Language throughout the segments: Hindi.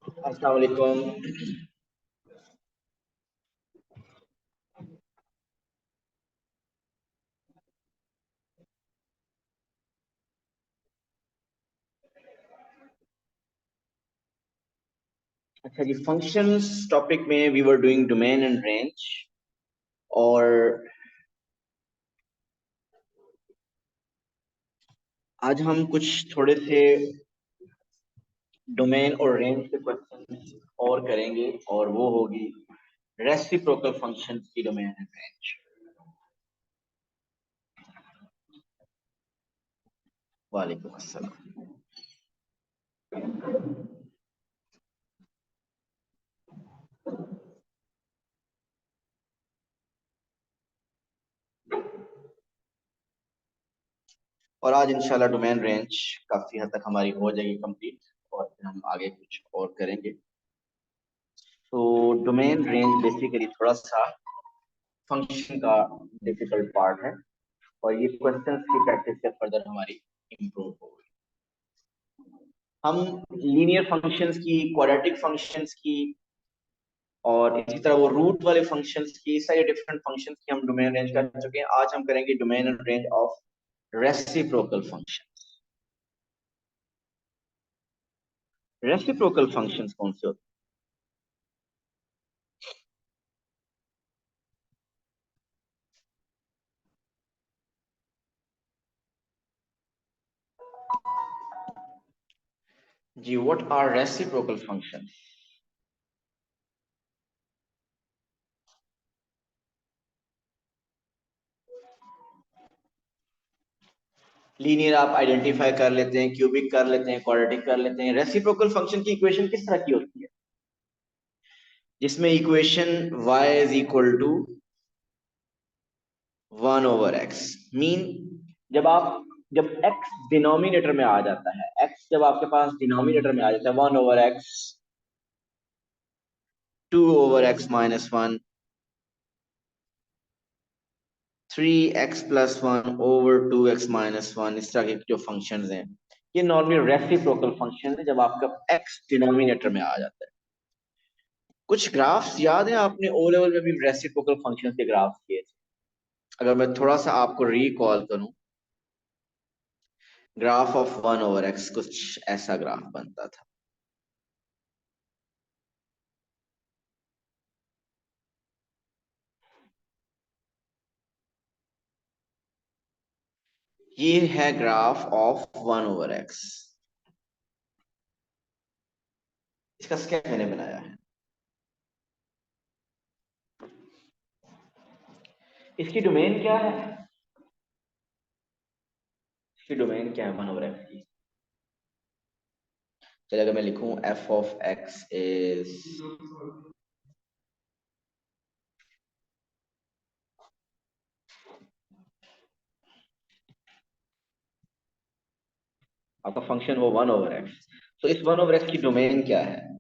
अस्सलाम वालेकुम। अच्छा जी, फंक्शंस टॉपिक में we were doing domain and range. और आज हम कुछ थोड़े से डोमेन और रेंज के क्वेश्चन और करेंगे, और वो होगी रेसिप्रोकल फंक्शंस की डोमेन एंड रेंज। वालेकुम अस्सलाम। और आज इंशाल्लाह डोमेन रेंज काफी हद तक हमारी हो जाएगी कंप्लीट, और फिर हम आगे कुछ और करेंगे। तो डोमेन रेंज बेसिकली थोड़ा सा फंक्शन का डिफिकल्ट पार्ट है, और ये क्वेश्चंस की प्रैक्टिस से फर्दर हमारी इम्प्रूव होगी। हम लीनियर फंक्शंस की, क्वाड्रेटिक फंक्शंस की, और इसी तरह वो रूट वाले फंक्शंस की, सारे डिफरेंट फंक्शंस की हम डोमेन रेंज कर चुके हैं। आज हम करेंगे domain and range of reciprocal function. Reciprocal functions कौन से होते हैं जी? What are reciprocal functions? Linear आप आइडेंटिफाई कर लेते हैं, क्यूबिक कर लेते हैं, क्वाड्रेटिक कर लेते हैं। रेसिप्रोकल फंक्शन की इक्वेशन किस तरह की होती है? जिसमें equation y is equal to 1/x। Mean जब x डिनोमिनेटर में आ जाता है, x जब आपके पास डिनोमिनेटर में आ जाता है, 1/x, 2/x-1, 3x+1/2x-1, इस तरह के जो फंक्शंस हैं, ये नॉर्मली रेसिप्रोकल फंक्शन है जब आपका x डिनोमिनेटर में आ जाता है। कुछ ग्राफ्स याद है आपने ओ लेवल में भी रेसिप्रोकल फंक्शन के ग्राफ्स किए थे? अगर मैं थोड़ा सा आपको रिकॉल करूं, ग्राफ ऑफ 1/x कुछ ऐसा ग्राफ बनता था। ये है ग्राफ ऑफ 1/x। इसका स्केच मैंने बनाया है। इसकी डोमेन क्या है? इसकी डोमेन क्या है 1/x की? चलिए अगर मैं लिखूं f ऑफ x इज, आपका फंक्शन वो 1/x, तो इस 1/x की डोमेन क्या है?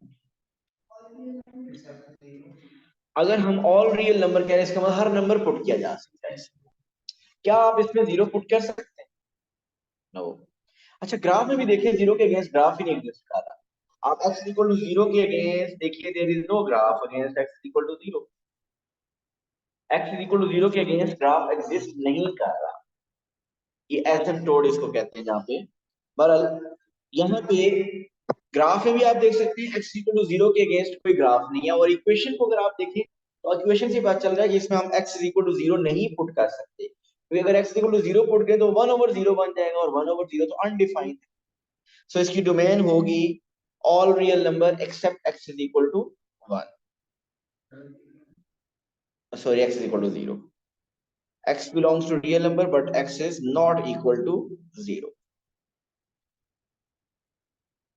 अगर हम ऑल रियल नंबर कह रहे हैं, इसका मतलब हर नंबर पुट किया जा सकता है इसमें। क्या आप इसमें जीरो पुट कर सकते हैं? नो। अच्छा, ग्राफ में भी देखिए, जीरो के अगेंस्ट ग्राफ ही नहीं एग्जिस्ट कर रहा। आप x इक्वल टू जीरो के अगेंस्ट देखिए, there is no graph against x equal to zero. x equal to zero के अगेंस्ट ग्राफ एग्जिस्ट नहीं कर रहा। ये एसिम्प्टोट इसको कहते हैं जहाँ पे। बहरहाल यहाँ पे ग्राफ में भी आप देख सकते हैं x इक्वल टू जीरो के अगेंस्ट कोई ग्राफ नहीं है, और इक्वेशन को अगर आप देखें तो इक्वेशन से पता चल रहा है कि इसमें हम x इक्वल टू जीरो नहीं पुट कर सकते, क्योंकि अगर x equal to zero put करें तो 1/0 बन जाएगा, और 1/0 तो अनडिफाइंड है। सो इसकी डोमेन होगी all real number except x is equal to 1, sorry x is equal to 0। x belongs to real number but x is not equal to 0।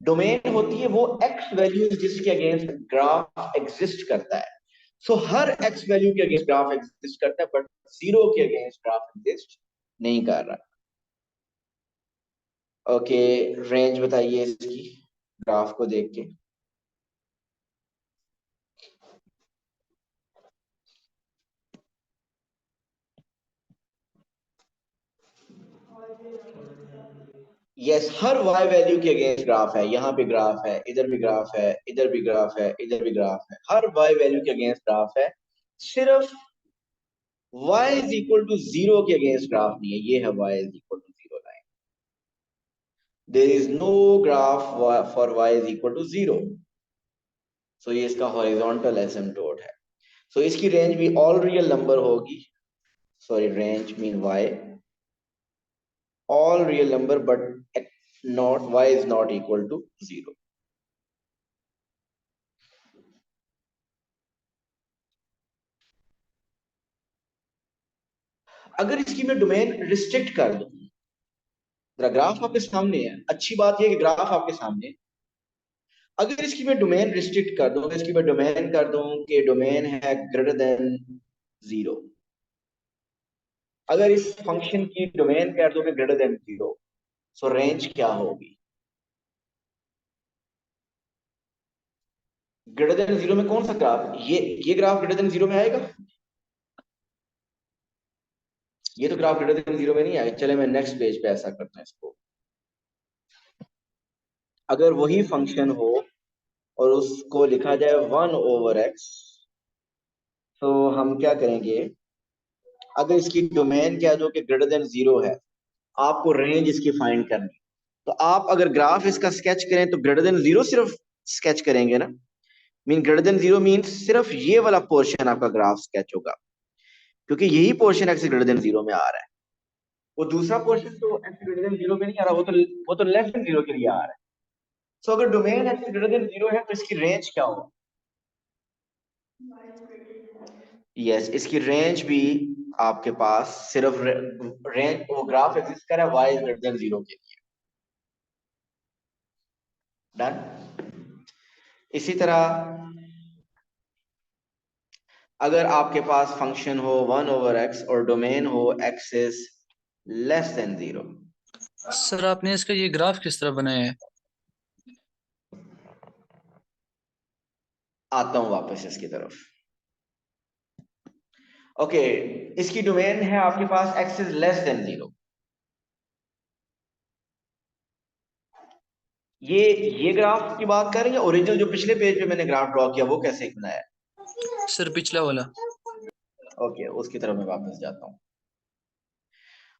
Domain होती है वो x वैल्यू जिसके अगेंस्ट ग्राफ एग्जिस्ट करता है। सो हर x वैल्यू के अगेंस्ट ग्राफ एग्जिस्ट करता है, बट जीरो के अगेंस्ट ग्राफ एग्जिस्ट नहीं कर रहा। ओके, रेंज बताइए इसकी ग्राफ को देख के। यस, हर वाई वैल्यू के अगेंस्ट ग्राफ है। यहाँ पे ग्राफ है, इधर भी ग्राफ है, इधर भी ग्राफ है, इधर भी ग्राफ है, हर वाई वैल्यू के अगेंस्ट ग्राफ है। सिर्फ y is equal to zero के अगेंस्ट ग्राफ नहीं है। ये है y is equal to zero line. There is no graph for y is equal to zero. So ये इसका हॉरिजॉन्टल एसिम्पटोट है। सो इसकी रेंज भी ऑल रियल नंबर होगी। Sorry, range mean y all real number, but not y is not equal to zero. अगर इसकी मैं डोमेन रिस्ट्रिक्ट कर दूं, ग्राफ आपके सामने है, अच्छी बात यह कि ग्राफ आपके सामने है। अगर इसकी मैं डोमेन रिस्ट्रिक्ट कर दूं, इसकी मैं डोमेन कर दूं कि डोमेन है ग्रेटर देन जीरो। अगर इस फंक्शन की डोमेन कर दूं कि ग्रेटर देन जीरो, सो रेंज क्या होगी? ग्रेटर देन जीरो में कौन सा ग्राफ? ये ग्राफ ग्रेटर देन जीरो में आएगा? ये तो ग्राफ ग्रेटर देन जीरो में नहीं आएगा। चले मैं नेक्स्ट पेज पे ऐसा करता हूं इसको। अगर वही फंक्शन हो और उसको लिखा जाए 1/x, तो हम क्या करेंगे? अगर इसकी डोमेन कह दो कि ग्रेटर देन जीरो है, आपको रेंज इसकी फाइंड करनी। तो आप अगर ग्राफ इसका स्केच करें तो ग्रेटर देन जीरो सिर्फ स्केच करेंगे ना। Mean greater than zero mean सिर्फ ये वाला पोर्शन आपका ग्राफ स्केच होगा, क्योंकि यही portion x greater than zero में आ रहा है। वो दूसरा पोर्शन तो एक्स ग्रेटर देन जीरो में नहीं आ रहा, वो तो लेस देन जीरो के लिए आ रहा है। सो अगर domain x greater than zero है तो इसकी रेंज क्या होगा? यस, इसकी रेंज भी आपके पास सिर्फ रेंज, वो ग्राफ एग्जिस्ट कर रहा है वाई ग्रेटर देन जीरो के लिए। डन। इसी तरह अगर आपके पास फंक्शन हो 1/x और डोमेन हो x is less than zero. Sir आपने इसका ये ग्राफ किस तरह बनाया है? आता हूं वापस इसकी तरफ। ओके, इसकी डोमेन है आपके पास x is less than zero. ये ग्राफ की बात कर रही है? ओरिजिनल जो पिछले पेज पे मैंने ग्राफ ड्रॉ किया वो कैसे बनाया? सर पिछला वाला। ओके, उसकी तरफ मैं वापस जाता हूँ।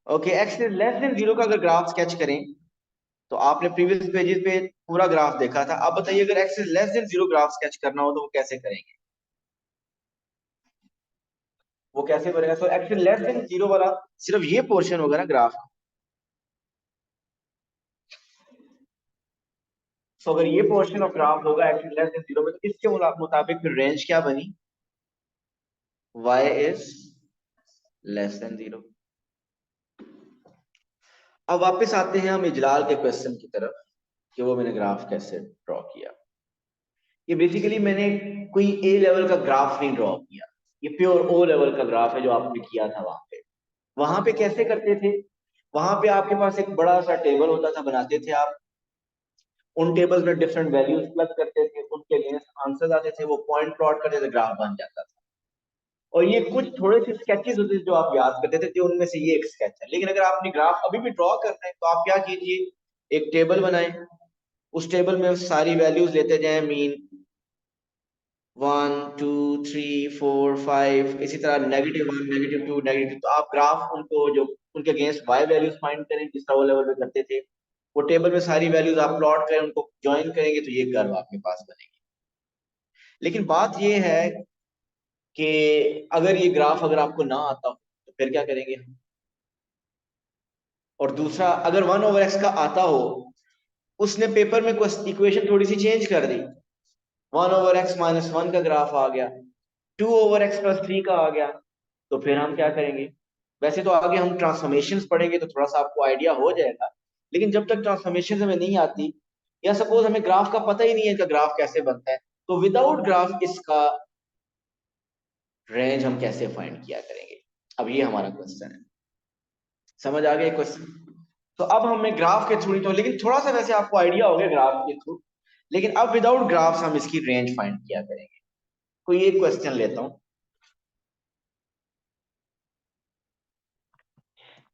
Okay, x is less than zero का अगर ग्राफ स्केच करें, तो आपने प्रीवियस पेजेस पे पूरा ग्राफ देखा था। अब बताइए अगर X is less than zero graph sketch करना हो तो वो कैसे करेंगे? वो कैसे बनेगा? So X is less than zero वाला सिर्फ ये पोर्शन होगा ना ग्राफ। सो अगर ये पोर्शन ऑफ ग्राफ होगा x is less than zero में, तो इसके मुताबिक फिर रेंज क्या बनी? y is less than zero. अब वापस आते हैं हम इजलाल के क्वेश्चन की तरफ कि वो मैंने ग्राफ कैसे ड्रॉ किया। ये बेसिकली मैंने कोई ए लेवल का ग्राफ नहीं ड्रॉ किया, ये प्योर ओ लेवल का ग्राफ है जो आपने किया था वहां पे। वहां पे कैसे करते थे? वहां पे आपके पास एक बड़ा सा टेबल होता था, बनाते थे आप। उन टेबल्स में डिफरेंट वैल्यूज प्लग करते थे, उनके अगेंस्ट आंसर्स आते थे, वो पॉइंट प्लॉट करते थे, ग्राफ बन जाता था। और ये कुछ थोड़े से स्केचेस होते थे जो आप याद करते थे, तो उनमें से ये एक स्केच है। लेकिन अगर आपने ग्राफ अभी भी ड्रॉ करना है तो आप क्या कीजिए, एक टेबल बनाएं, उस टेबल में सारी वैल्यूज लेते जाएं, मीन 1 2 3 4 5, इसी तरह -1 -2 नेगेटिव। तो आप ग्राफ उनको जो उनके अगेंस्ट वाई वैल्यूज फाइंड करें, जिस तरह वो लेवल में करते थे। वो टेबल में सारी वैल्यूज आप प्लॉट करें, उनको ज्वाइन करेंगे तो ये कर्व आपके पास बनेगी। लेकिन बात ये है कि अगर ये ग्राफ अगर आपको ना आता हो तो फिर क्या करेंगे हम? और दूसरा, अगर 1/x का आता हो, उसने पेपर में इक्वेशन थोड़ी सी चेंज कर दी, 1/x-1 का ग्राफ आ गया, 2/x+3 का आ गया, तो फिर हम क्या करेंगे? वैसे तो आगे हम ट्रांसफॉर्मेशंस पढ़ेंगे तो थोड़ा सा आपको आइडिया हो जाएगा, लेकिन जब तक ट्रांसफॉर्मेशन हमें नहीं आती, या सपोज हमें ग्राफ का पता ही नहीं है इसका ग्राफ कैसे बनता है, तो विदाउट ग्राफ इसका रेंज हम कैसे फाइंड किया करेंगे? अब ये हमारा क्वेश्चन है। समझ आ गया क्वेश्चन? तो अब हमें ग्राफ के थ्रू, तो लेकिन थोड़ा सा वैसे आपको आइडिया हो गया ग्राफ के थ्रू, लेकिन अब विदाउट ग्राफ्स हम इसकी रेंज फाइंड किया करेंगे। कोई एक क्वेश्चन लेता हूं।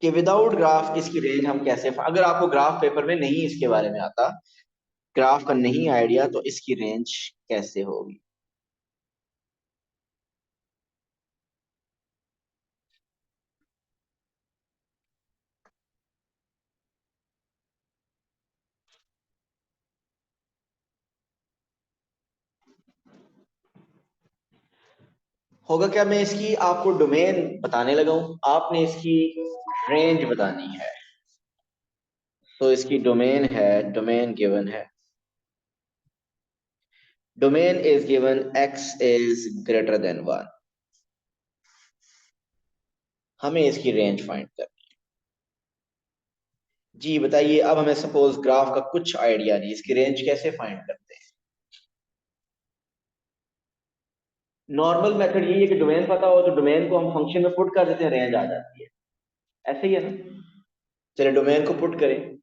कि विदाउट ग्राफ इसकी रेंज हम कैसे, अगर आपको ग्राफ पेपर में नहीं इसके बारे में आता, ग्राफ का नहीं आइडिया, तो इसकी रेंज कैसे होगी? होगा क्या, मैं इसकी आपको डोमेन बताने लगा हूं, आपने इसकी रेंज बतानी है। तो इसकी डोमेन है, डोमेन गिवन है, domain is given x is greater then 1। हमें इसकी रेंज फाइंड करनी है। जी बताइए, अब हमें सपोज ग्राफ का कुछ आइडिया नहीं, इसकी रेंज कैसे फाइंड करते हैं? नॉर्मल मेथड यही है कि डोमेन पता हो तो डोमेन को हम फंक्शन में पुट कर देते हैं, रेंज आ जाती है। ऐसे ही है ना? चलिए डोमेन को पुट करें।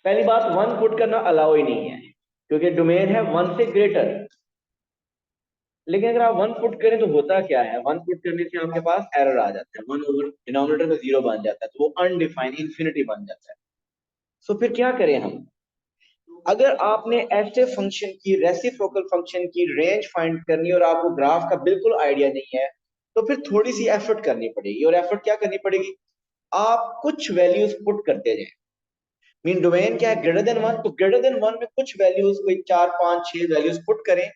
पहली बात, वन पुट करना अलाउ ही नहीं है, क्योंकि डोमेन है वन से ग्रेटर। लेकिन अगर आप वन पुट करें तो होता क्या है, वन पुट करने से आपके पास एरर आ जाता है, वन ओवर डिनोमिनेटर में जीरो बन जाता है, तो वो अनडिफाइंड इंफिनिटी बन जाता है। सो फिर क्या करें हम? अगर आपने ऐसे फंक्शन की, रेसिप्रोकल फंक्शन की रेंज फाइंड करनी है और आपको ग्राफ का बिल्कुल आइडिया नहीं है, तो फिर थोड़ी सी एफर्ट करनी पड़ेगी। और एफर्ट क्या करनी पड़ेगी? आप कुछ वैल्यूज पुट करते जाएं। मीन डोमेन क्या है, ग्रेटर देन वन, तो ग्रेटर देन वन में कुछ वैल्यूज, कोई चार पांच छह वैल्यूज पुट करें।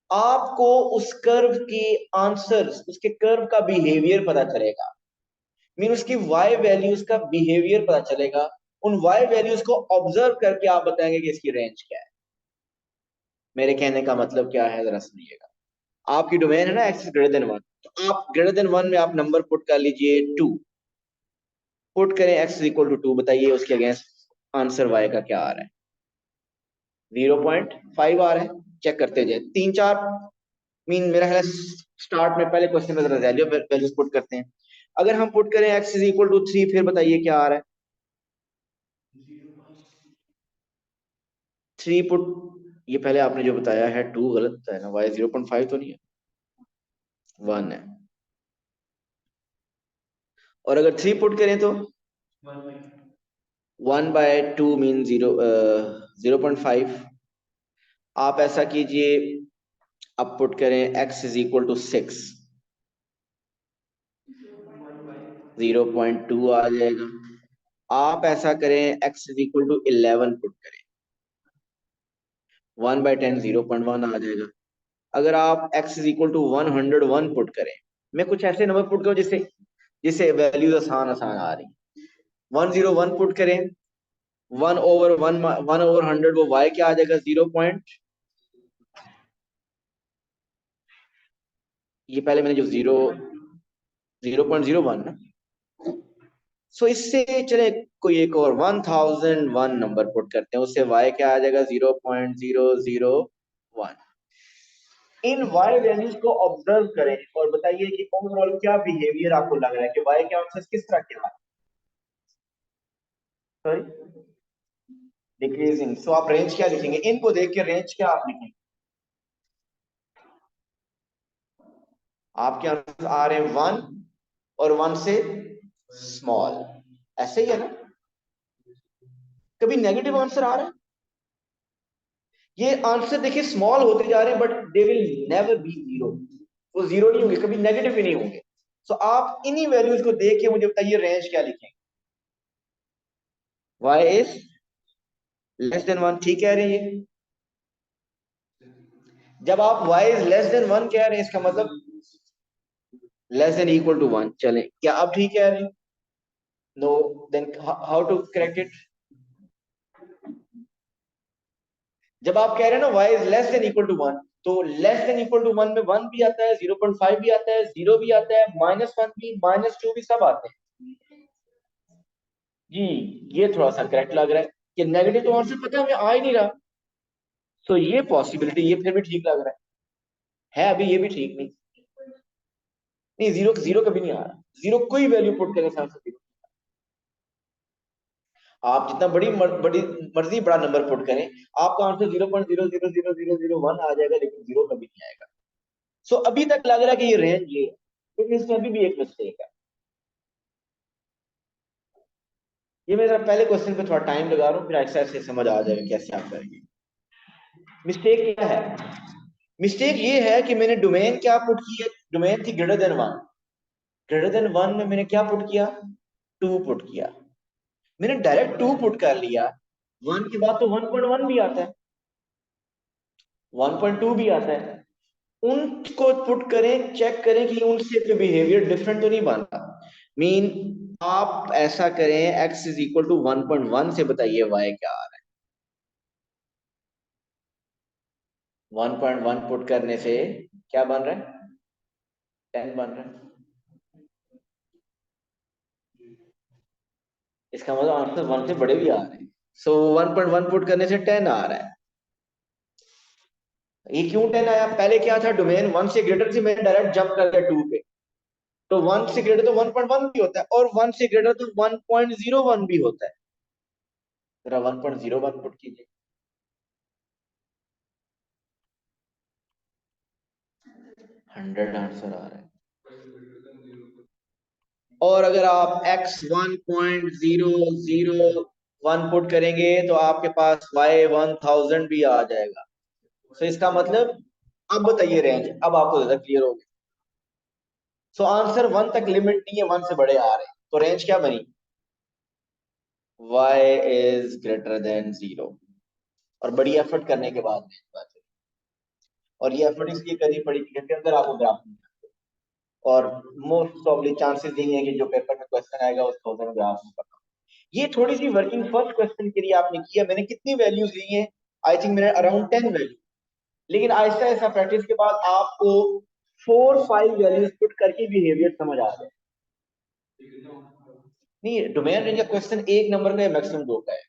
आपको उस कर्व की आंसर्स, उसके कर्व का बिहेवियर पता चलेगा। मीन उसकी वाई वैल्यूज का बिहेवियर पता चलेगा। उन वाई वैल्यूज को ऑब्जर्व करके आप बताएंगे कि इसकी रेंज क्या है। मेरे कहने का मतलब क्या है, जरा सुनिएगा। आपकी डोमेन है ना एक्स ग्रेटर देन वन, तो आप ग्रेटर देन वन में आप नंबर पुट कर लीजिए टू। पुट करें एक्स इक्वल टू टू, बताइए उसके अगेंस्ट आंसर वाई का क्या आ रहा है? 0.5 आ रहा है। चेक करते जाए, तीन चार, मीन मेरा ख्याल स्टार्ट में पहले क्वेश्चन में जरा वैल्यू वैल्यूज पुट करते हैं। अगर हम पुट करें x is equal to three, फिर बताइए क्या आ रहा है? थ्री पुट, ये पहले आपने जो बताया है टू गलत है ना, वाई 0.5 तो नहीं है, वन है। और अगर थ्री पुट करें तो one by two mean zero, 0.5। आप ऐसा कीजिए, अब पुट करें x is equal to six, 0.2 आ जाएगा। आप ऐसा करें x is equal to 11 put करें, वन बाय टेन 0.1 आ जाएगा। अगर आप x is equal to 101 put करें, मैं कुछ ऐसे नंबर पुट करूं जिससे जिससे वैल्यूज आसान आसान आ रही। 101 पुट करें, one over one, one over hundred, वो y क्या आ जाएगा? 0 पॉइंट, ये पहले मैंने जो जीरो, 0.01 ना। सो इससे चले कोई एक और 1001 नंबर पुट करते हैं, उससे y क्या आ जाएगा? 0.001। इन y वैल्यूज को ऑब्जर्व करें और बताइए कि ओवरऑल क्या बिहेवियर आपको लग रहा है, कि y के आंसर किस तरह के आ रहे हैं? Sorry, decreasing. सो आप रेंज क्या लिखेंगे? इनको देख के रेंज क्या आप लिखेंगे? आपके आंसर आ रहे हैं वन और वन से स्मॉल, ऐसे ही है ना? कभी नेगेटिव आंसर आ रहा है? ये आंसर देखिए स्मॉल होते जा रहे हैं, but they will never be zero. वो जीरो नहीं होंगे, कभी नेगेटिव भी नहीं होंगे। सो आप इन्हीं वैल्यूज को देख के मुझे बताइए रेंज क्या लिखेंगे? y is less than one, ठीक कह रहे हैं ये। जब आप y is less than one कह रहे हैं, इसका मतलब less than equal to one. चलें, क्या आप ठीक कह रहे हैं? No, then how to correct it? जब आप कह रहे हैं ना y is less than equal to one, तो less than equal to one में वन भी आता है, 0.5 भी आता है, जीरो भी आता है, -1 भी, -2 भी, सब आते हैं। जी, ये थोड़ा सा करेक्ट लग रहा है कि नेगेटिव तो आंसर पता है हमें आ ही नहीं रहा। तो ये पॉसिबिलिटी, ये फिर भी ठीक लग रहा है अभी ये भी ठीक नहीं। नहीं, जीरो जीरो कभी नहीं आ रहा, जीरो कोई वैल्यू पुट करने से आंसर जीरो। आप जितना बड़ी मर्जी बड़ा नंबर पुट करें, आपका आंसर 0.0000001 आ जाएगा, लेकिन जीरो कभी नहीं आएगा। सो अभी तक लग रहा है कि ये रेंज ये है, लेकिन इसमें अभी भी एक मिस्टेक है। ये मैं जरा पहले क्वेश्चन पे थोड़ा टाइम लगा रहा हूँ, फिर ऐसे ऐसे समझ आ जाएगा कैसे आप करेंगे। मिस्टेक क्या है? मिस्टेक ये है कि मैंने डोमेन क्या पुट किया, डोमेन थी greater than one. Greater than one में मैंने क्या पुट किया, टू पुट किया। मैंने डायरेक्ट टू पुट कर लिया, वन के बाद तो 1.1 भी आता है, 1.2 भी आता है। उनको पुट करें, चेक करें कि उनसे कोई बिहेवियर डिफरेंट तो नहीं बन रहा। मीन आप ऐसा करें x इज इक्वल टू 1.1 से बताइए y क्या आ रहा है। 1.1 पुट करने से क्या बन रहा है, 10 बन रहा है। इसका मतलब आंसर 1 से बड़े भी आ रहे हैं। सो 1.1 पुट करने से 10 आ रहा है। ये क्यों 10 आया? पहले क्या था, डोमेन 1 से ग्रेटर से मैंने डायरेक्ट जंप कर दिया 2 पे। तो 1 से ग्रेटर तो 1.1 भी होता है, और 1 से ग्रेटर तो 1.01 भी होता है। जरा 1.01 पुट कीजिए, 100 आंसर आ रहा है। और अगर आप x 1.001 पुट करेंगे तो आपके पास y 1000 भी आ जाएगा। तो इसका मतलब, अब बताइए रेंज, अब आपको ज्यादा क्लियर हो गया। सो आंसर 1 तक लिमिट नहीं है, 1 से बड़े आ रहे हैं, तो रेंज क्या बनी, y इज ग्रेटर देन 0। और बड़ी एफर्ट करने के बाद में बात है। और ये एफर्ट इसलिए करनी पड़ी क्योंकि अंदर आपको ग्राफ नहीं है। और मोस्ट प्रॉब्ली चांसेस यही है कि जो पेपर में क्वेश्चन आएगा उसको उधर ग्राफ में करना। ये थोड़ी सी वर्किंग फर्स्ट क्वेश्चन के लिए आपने किया। मैंने कितनी वैल्यूज ली हैं, आई थिंक मैंने अराउंड 10 वैल्यू। लेकिन आहिस्ता आहिस्ता प्रैक्टिस के बाद आपको 4-5 वैल्यूज पुट करके बिहेवियर समझ आ जाए। नहीं, डोमेन रेंज का क्वेश्चन एक नंबर का है, मैक्सिमम दो का है।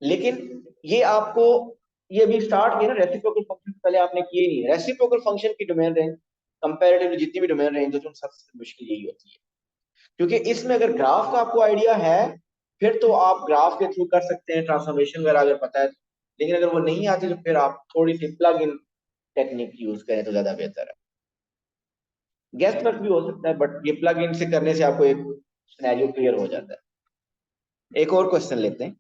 लेकिन ये आपको, ये अभी स्टार्ट किया ना रेसिप्रोकल फंक्शन, पहले आपने किए नहीं। रेसिप्रोकल फंक्शन की डोमेन रेंज कंपैरेटिवली जितनी भी डोमेन रेंज होती है, सबसे मुश्किल यही होती है। क्योंकि इसमें अगर ग्राफ का आपको आइडिया है, फिर तो आप ग्राफ के थ्रू कर सकते हैं, ट्रांसफॉर्मेशन वगैरह अगर पता है। लेकिन अगर वो नहीं आती तो फिर आप थोड़ी सी प्लग इन टेक्निक यूज करें तो ज्यादा बेहतर है। गेस्ट वर्क भी हो सकता है, बट ये प्लग इन से करने से आपको एक सिनेरियो क्लियर हो जाता है। एक और क्वेश्चन लेते हैं।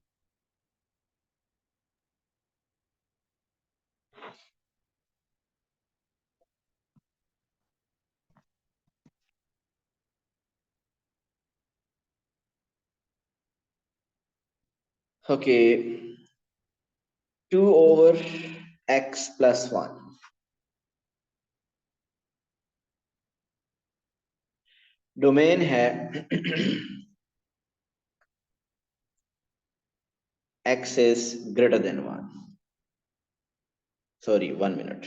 ओके, 2/x+1 डोमेन है x is greater than 1। Sorry, 1 minute.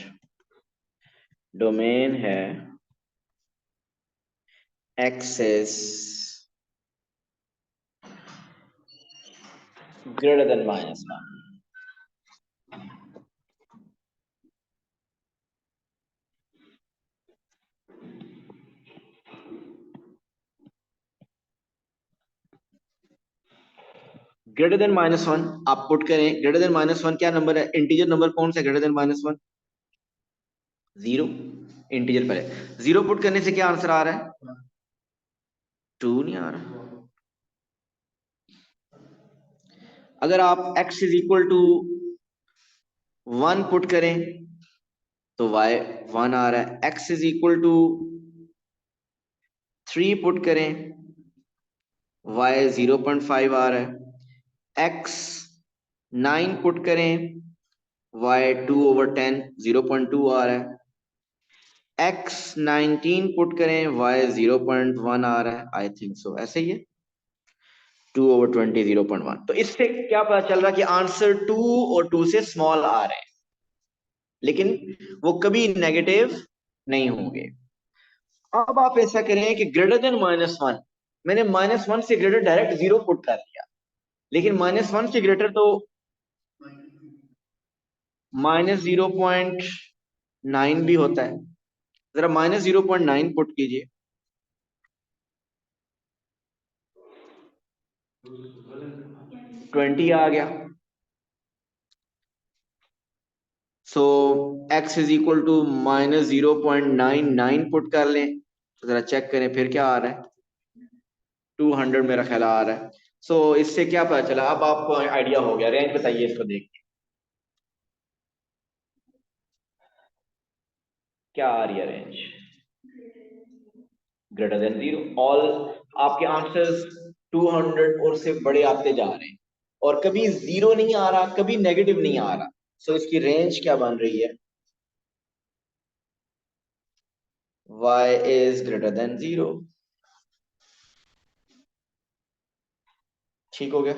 Domain है x is greater than -1। Greater than -1 आप पुट करें। ग्रेटर देन -1 क्या नंबर है, इंटीजर नंबर कौन सा है ग्रेटर देन -1? 0। इंटीजर पहले 0 पुट करने से क्या आंसर आ रहा है, 2 नहीं आ रहा। अगर आप x is equal to 1 put करें तो y 1 आ रहा है। x is equal to 3 put करें, y 0.5 आ रहा है। x 9 पुट करें, y 2/10 0.2 आ रहा है। x 19 पुट करें, y 0.1 आ रहा है। आई थिंक सो ऐसे ही है, 2/20 0.1। तो इससे क्या पता चल रहा है कि आंसर 2 और 2 से स्मॉल आ रहे हैं, लेकिन वो कभी नेगेटिव नहीं होंगे। अब आप ऐसा करें कि ग्रेटर देन -1, मैंने -1 से ग्रेटर डायरेक्ट 0 पुट कर लिया। लेकिन -1 से ग्रेटर तो -0.9 भी होता है। जरा -0.9 पुट कीजिए, 20 आ गया। So x is equal to -0.99 put कर लें, तो जरा चेक करें फिर क्या आ रहा है। 200 मेरा ख्याल आ रहा है। सो इससे क्या पता चला, अब आपको आइडिया हो गया। रेंज बताइए इसको देख के, क्या आ रही है range? Greater than zero. All आपके आंसर्स 200 और से बड़े आते जा रहे हैं, और कभी जीरो नहीं आ रहा, कभी नेगेटिव नहीं आ रहा। सो इसकी रेंज क्या बन रही है? y is greater than 0। ठीक हो गया।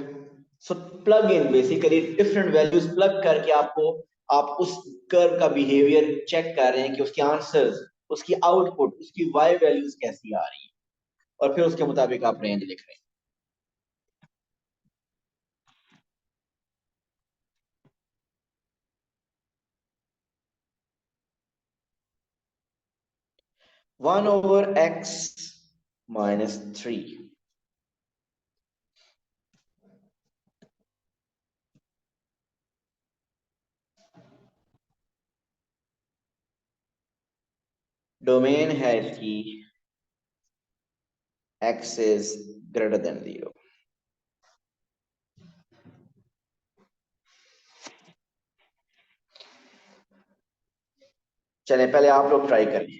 So plug in, basically different values plug करके आपको, आप उस कर्व का बिहेवियर चेक कर रहे हैं कि उसके आंसर्स, उसकी आउटपुट, उसकी y वैल्यूज कैसी आ रही है, और फिर उसके मुताबिक आप रेंज लिख रहे हैं। 1/x - 3। डोमेन है इसकी x is greater than 0। चलें पहले आप लोग ट्राई करिए।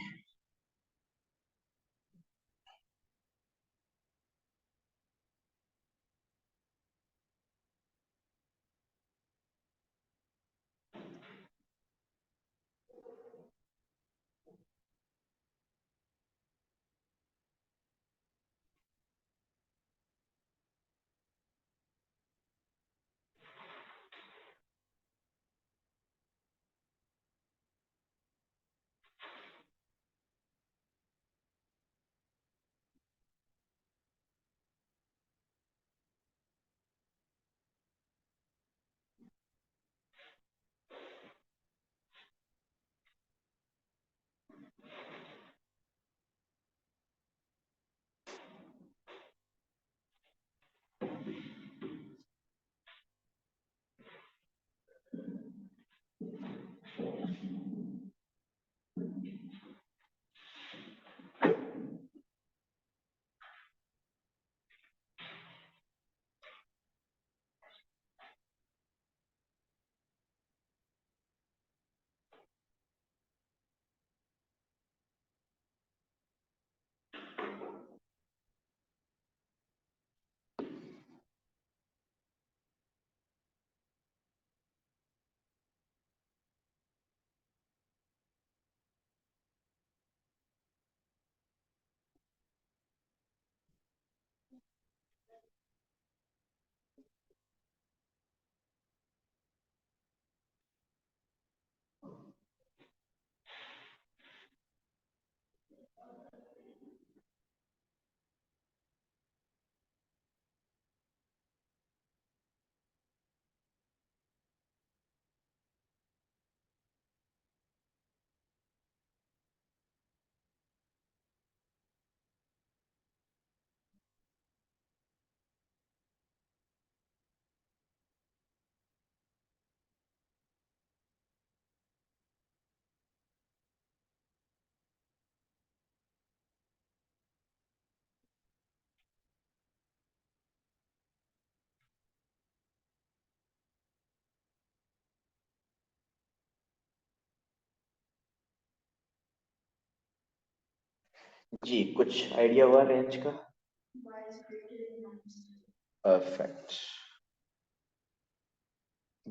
जी कुछ आइडिया हुआ रेंज का? परफेक्ट।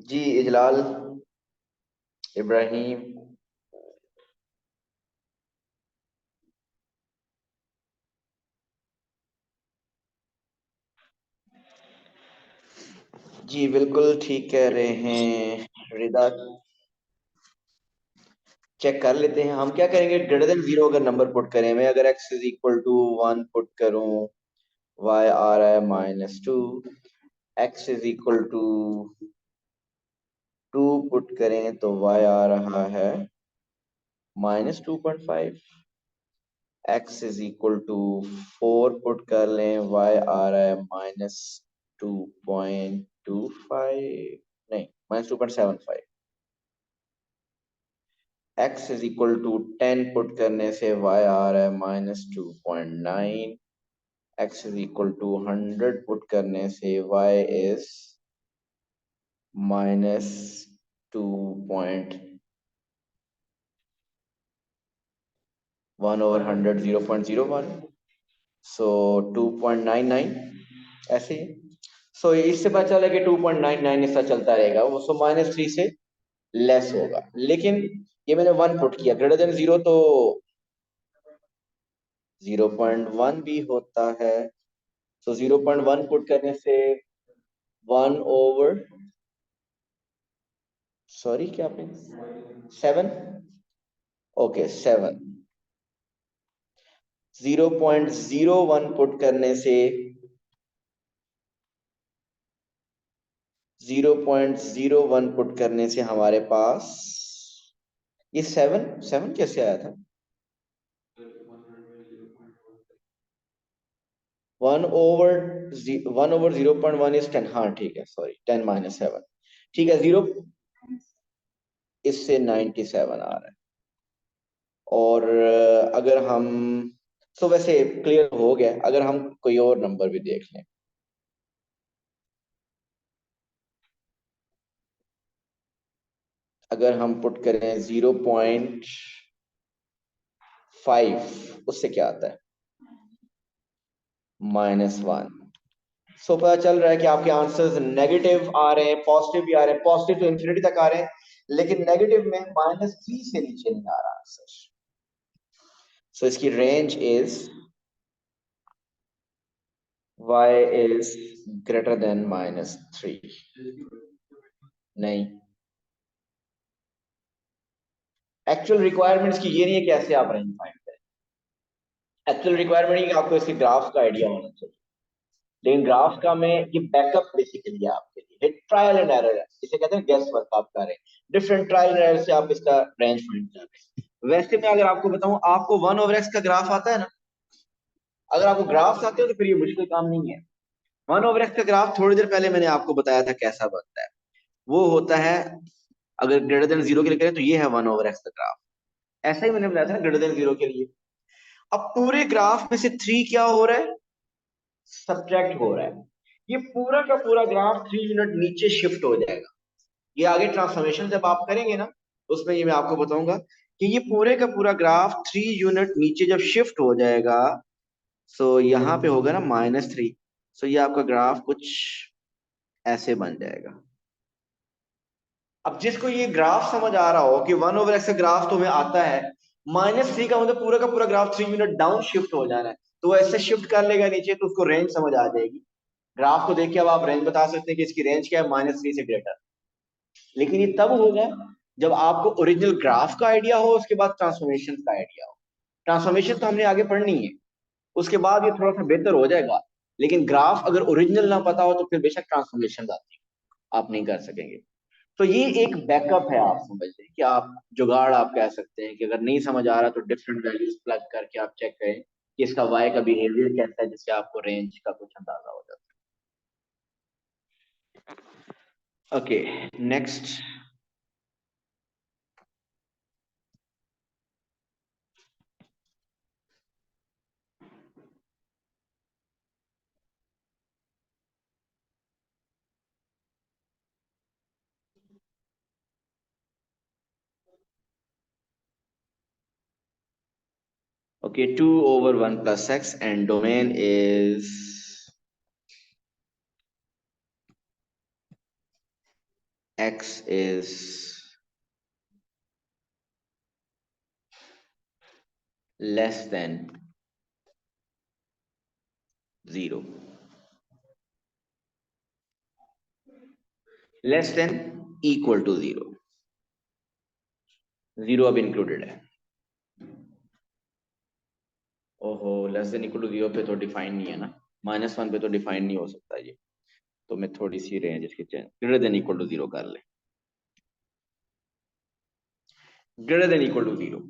जी इजलाल, इब्राहिम। जी बिल्कुल ठीक कह रहे हैं रिदा। चेक कर लेते हैं। हम क्या करेंगे, ग्रेटर देन 0 अगर नंबर पुट करें, मैं अगर x is equal to 1 put करूं, y आ रहा है -2, x is equal to 2 put करें तो y आ रहा है -2.5, x is equal to 4 put कर लें, y आ रहा है -2.25, नहीं -2.75, x is equal to 10 put करने से y आ रहा है -2.9, x is equal to 100 put करने से y इज -2.1/100 0.01, सो 2.99 ऐसे ही। सो इससे पता चला कि 2.99 ऐसा चलता रहेगा, वो सो -3 से लेस होगा। लेकिन ये मैंने 1 पुट किया, ग्रेटर देन 0 तो 0.1 भी होता है। सो 0.1 पुट करने से 1/, सॉरी क्या आपने 7, ओके 7, 0.01 पुट करने से 0.01 पुट करने से हमारे पास ये 7 कैसे आया था? 1/1 ओवर 0.1 इज 10, हाँ ठीक है, सॉरी 10 - 7, ठीक है। 0 इससे 97 आ रहा है। और अगर हम, तो वैसे क्लियर हो गया, अगर हम कोई और नंबर भी देख लें, अगर हम पुट करें 0.5, उससे क्या आता है? -1। सो पता चल रहा है कि आपके आंसर्स नेगेटिव आ रहे हैं, पॉजिटिव भी आ रहे हैं। पॉजिटिव तो इंफिनिटी तक आ रहे हैं, लेकिन नेगेटिव में -3 से नीचे नहीं आ रहा आंसर। सो इसकी range is y is greater than -3। नहीं, एक्चुअल रिक्वायरमेंट्स की ये नहीं है कैसे आप रेंज फाइंड करें। एक्चुअल रिक्वायरमेंट है कि आपको इसके ग्राफ का आइडिया होना चाहिए। लेकिन ग्राफ का में ये बैकअप बेसिकली है आपके लिए, ट्रायल एंड एरर है, इसे कहते हैं गेस वर्क आप कर रहे हैं। डिफरेंट ट्रायल एंड एरर से आप इसका रेंज फाइंड कर रहे हैं। वैसे मैं अगर आपको बताऊं, आपको 1/x का ग्राफ आता है ना? अगर आपको ग्राफ आते हो तो फिर ये मुश्किल काम नहीं है। 1/x का ग्राफ थोड़ी देर पहले मैंने आपको बताया था कैसा बनता है। वो होता है, अगर ग्रेटर देन 0 के लिए करें तो ये है 1/x का ग्राफ। ऐसा ही मैंने बताया था ग्रेटर देन 0 के लिए। अब पूरे ग्राफ में से 3 क्या हो रहा है? सब्ट्रैक्ट हो रहा है। ये पूरा का पूरा ग्राफ 3 यूनिट नीचे शिफ्ट हो जाएगा। ये आगे ट्रांसफॉर्मेशन जब आप करेंगे ना, उसमें ये मैं आपको बताऊंगा कि ये पूरे का पूरा ग्राफ 3 यूनिट नीचे जब शिफ्ट हो जाएगा, सो यहाँ पे होगा ना -3। सो ये आपका ग्राफ कुछ ऐसे बन जाएगा। अब जिसको ये ग्राफ समझ आ रहा हो कि 1/x का ग्राफ तुम्हें आता है, -3 का मतलब पूरा का पूरा ग्राफ 3 यूनिट डाउन शिफ्ट हो जाना है, तो वो ऐसे शिफ्ट कर लेगा नीचे, तो उसको रेंज समझ आ जाएगी। ग्राफ को देख के अब आप रेंज बता सकते हैं कि इसकी रेंज क्या है, -3 से ग्रेटर। लेकिन ये तब होगा जब आपको ओरिजिनल ग्राफ का आइडिया हो, उसके बाद ट्रांसफॉर्मेशन का आइडिया हो। ट्रांसफॉर्मेशन तो हमने आगे पढ़नी है, उसके बाद ये थोड़ा सा बेहतर हो जाएगा। लेकिन ग्राफ अगर ओरिजिनल ना पता हो तो फिर बेशक ट्रांसफॉर्मेशन आती है, आप नहीं कर सकेंगे। तो ये एक बैकअप है, आप समझ लें कि आप जुगाड़ आप कह सकते हैं कि अगर नहीं समझ आ रहा तो डिफरेंट वैल्यूज प्लग करके आप चेक करें कि इसका वाई का बिहेवियर कैसा है, जिससे आपको रेंज का कुछ अंदाजा हो जाता है। Okay, next. Okay, 2/1 plus x and domain is x is less than 0, less than equal to 0। 0 अब इंक्लूडेड है। ओहो, लेस देन इक्वल टू 0 पे तो डिफाइन नहीं है ना, -1 पे तो डिफाइन नहीं हो सकता ये। तो मैं थोड़ी सी रेंज इसकी change, greater than equal to 0 कर ले। Greater than equal to 0।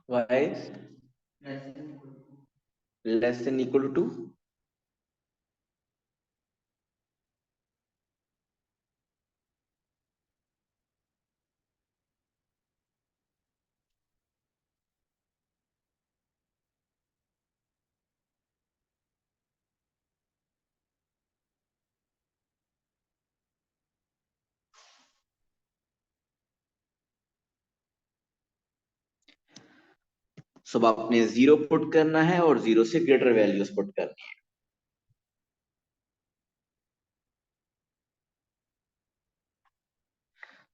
y is less than equal to 2. सब आपने 0 पुट करना है और 0 से ग्रेटर वैल्यूज पुट करनी है।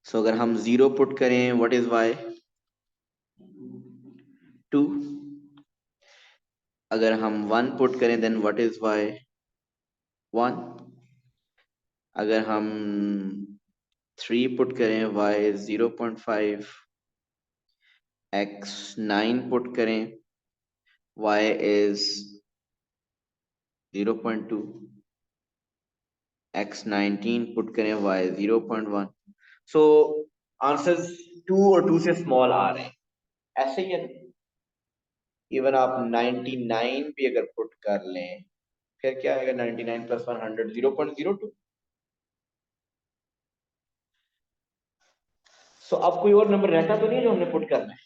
सो अगर हम 0 पुट करें, व्हाट इज y? 2। अगर हम 1 पुट करें देन व्हाट इज y? 1। अगर हम 3 पुट करें, y is 0.5। x 9 पुट करें, y is 0.2। x 19 पुट करें, y 0.1। सो आंसर्स 2 और 2 से स्मॉल आ रहे हैं, ऐसे ही है। इवन आप 99 भी अगर पुट कर लें, फिर क्या आएगा? 99 प्लस 100, 0.02। सो अब कोई और नंबर रहता तो नहीं है जो हमने पुट करना है?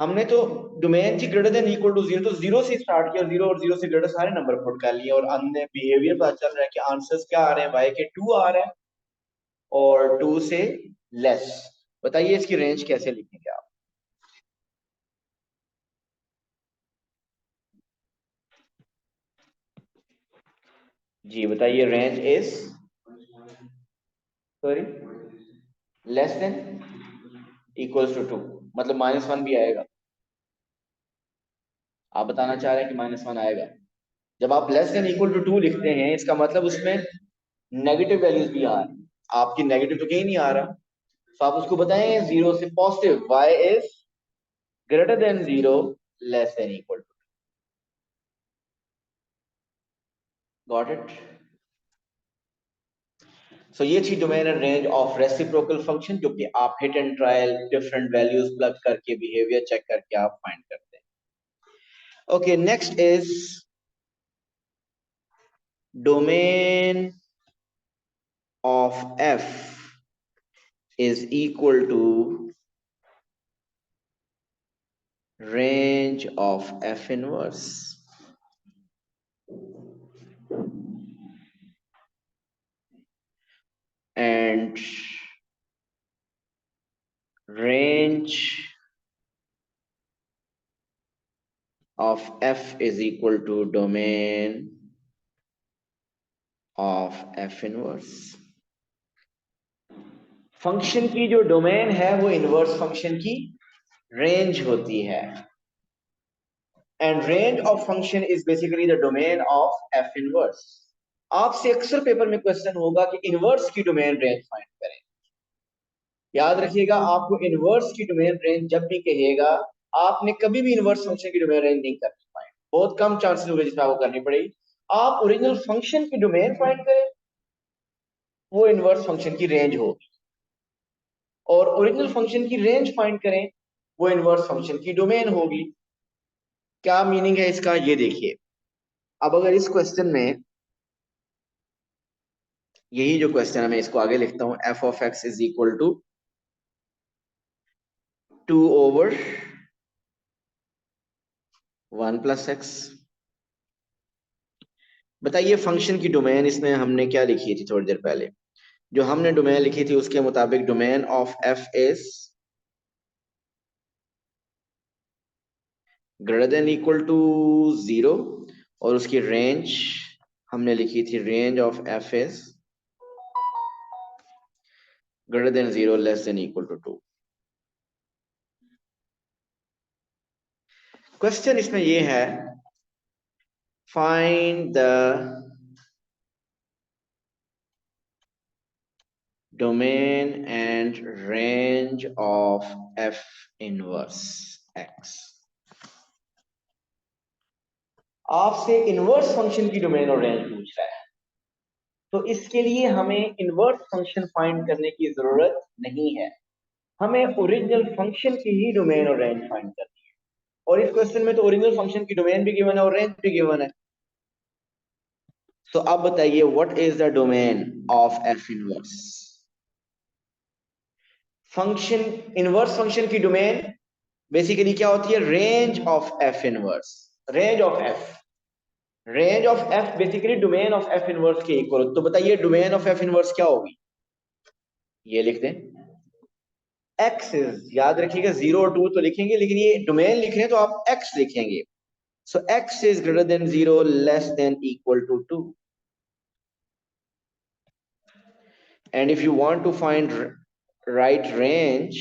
हमने तो डोमेन की ग्रेटर देन इक्वल टू 0, तो 0 से स्टार्ट किया, 0 और 0 से ग्रेटर सारे नंबर पुट कर लिए, और हमने बिहेवियर पता चल रहा है कि आंसर्स क्या आ रहे हैं, y के 2 आ रहे हैं और 2 से लेस। बताइए इसकी रेंज कैसे लिखेंगे आप? जी बताइए, range is, sorry, less than equals to 2, मतलब -1 भी आएगा। आप बताना चाह रहे हैं कि -1 आएगा। जब आप लेस देन इक्वल टू 2 लिखते हैं, इसका मतलब उसमें नेगेटिव वैल्यूज भी आ रही, आपकी नेगेटिव तो कहीं नहीं आ रहा। तो आप उसको बताएं 0 से positive, y is greater than 0, less than equal to. Got it? So ये थी domain and range of reciprocal function, जो कि आप hit and trial different values plug करके बिहेवियर चेक करके आप फाइंड करते हैं। Okay, next is domain of f is equal to range of f inverse, and range of f is equal to domain of f inverse। Function की जो डोमेन है वो इनवर्स फंक्शन की रेंज होती है, and range of function is basically the domain of F inverse. आपसे अक्सर पेपर में क्वेश्चन होगा कि इनवर्स की डोमेन रेंज फाइंड करें। याद रखिएगा, आपको इनवर्स की डोमेन रेंज जब भी कहेगा, आपने कभी भी इनवर्स फंक्शन की डोमेन रेंज नहीं करनी पाए, बहुत कम चांसेस होंगे जिसमें आपको करनी पड़ेगी। आप ओरिजिनल फंक्शन की डोमेन फाइंड करें, वो इनवर्स फंक्शन की रेंज होगी, और ओरिजिनल फंक्शन की रेंज फाइंड करें, वो इनवर्स फंक्शन की डोमेन होगी। क्या मीनिंग है इसका, ये देखिए। अब अगर इस क्वेश्चन में, यही जो क्वेश्चन है, मैं इसको आगे लिखता हूं, f of x is equal to 2/1 plus x. बताइए फंक्शन की डोमेन इसमें हमने क्या लिखी थी थोड़ी देर पहले? जो हमने डोमेन लिखी थी उसके मुताबिक domain of f is greater than equal to 0, और उसकी रेंज हमने लिखी थी, range of f is greater than 0, less than equal to 2। Question इसमें ये है, find the domain and range of f inverse x। आपसे इनवर्स फंक्शन की डोमेन और रेंज पूछ रहा है, तो इसके लिए हमें इनवर्स फंक्शन फाइंड करने की जरूरत नहीं है, हमें ओरिजिनल फंक्शन की ही डोमेन और रेंज फाइंड करनी है। और इस क्वेश्चन में तो ओरिजिनल फंक्शन की डोमेन भी गिवन है और रेंज भी गिवन है। तो अब बताइए what is the domain of F inverse. Function inverse function की डोमेन बेसिकली क्या होती है, range of F inverse. Range of F, range of F basically domain of F inverse के इक्वल। तो बताइए डोमेन ऑफ एफ इनवर्स क्या होगी, ये लिख दें। एक्स इज, याद रखिएगा 0 और 2 तो लिखेंगे, लेकिन ये डोमेन लिख रहे हैं तो आप एक्स लिखेंगे। So X is greater than 0 less than equal to 2। And if you want to find right range,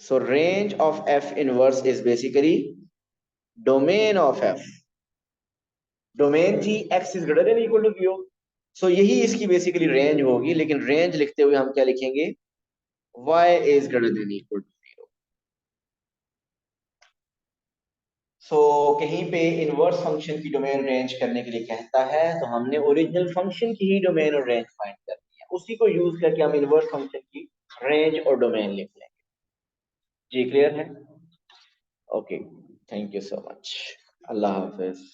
so range of f inverse is basically domain of f। Domain थी x is greater than equal to 0, so यही इसकी बेसिकली रेंज होगी। लेकिन रेंज लिखते हुए हम क्या लिखेंगे, y is greater than equal to 0। सो कहीं पे इनवर्स फंक्शन की डोमेन रेंज करने के लिए कहता है तो हमने ओरिजिनल फंक्शन की ही डोमेन और रेंज फाइंड करनी है, उसी को यूज करके हम इनवर्स फंक्शन की रेंज और डोमेन लिख लेंगे। जी क्लियर है? Okay, thank you so much. Allah Hafiz.